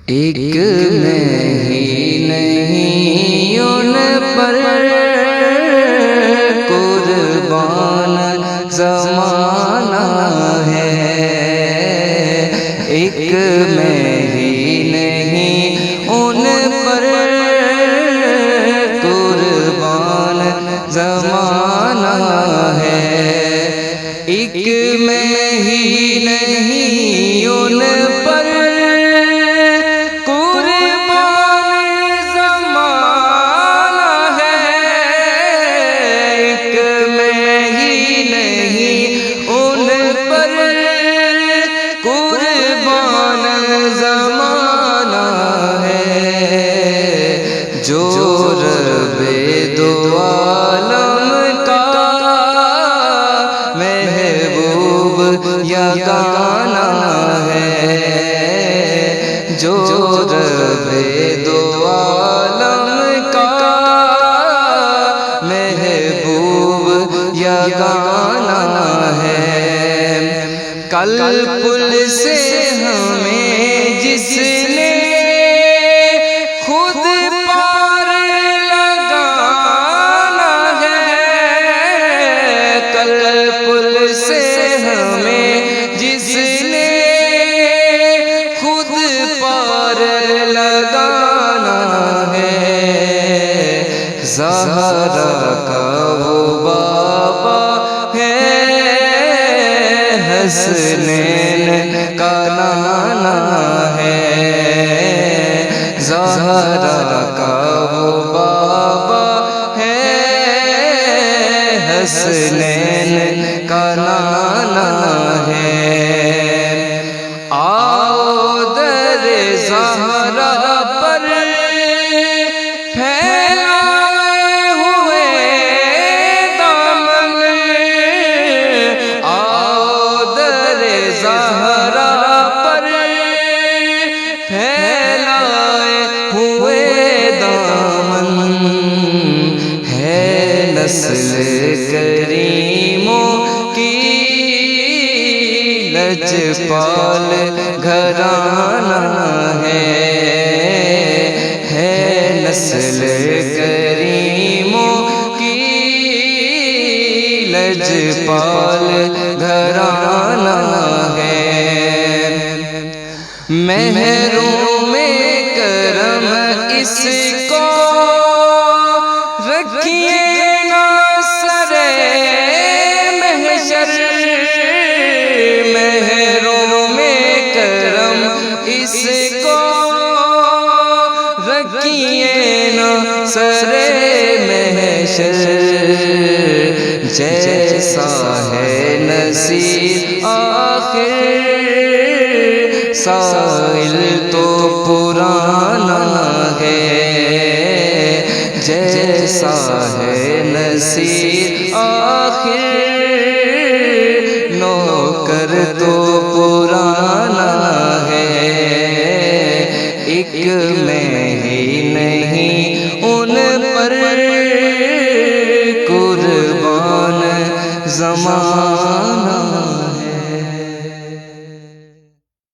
ایک میں ہی نہیں ان پر قربان زمانہ ہے، ایک میں ہی نہیں ان پر قربان زمانہ ہے، ایک میں ہی نہیں ان پر قربان زمانہ ہے، ایک میں ہی نہیں ان پر قربان زمانہ ہے، جو رب دو عالم کا محبوب یگانہ ہے، جو رب دو عالم کا محبوب یگانہ ہے، کل پل سے ہمیں جس نے خود پار لگانا ہے، کل پل سے ہمیں جس نے خود پار لگانا ہے، زہرا کا وہ بابا ہے، حسنین کا نانا ہے، زہرا کا وہ بابا ہے، حسنین کا نانا ہے، آؤ در زہرا پر پھیلائے ہوئے دامن، آؤ در زہرا پر پھیلائے ہوئے دامن، ہے نسل کریموں کی لجپال گھرانہ ہے نسل کریموں کی لجپال گھرانہ ہے، محروم کرم اس کو رکھیے نا سرے محشر، محروم کرم اس کو رکھیے نا سرے محشر، جیسا ہے نصیب آخر سائل تو پرانا ہے، جیسا ہے نصیب آخر نوکر تو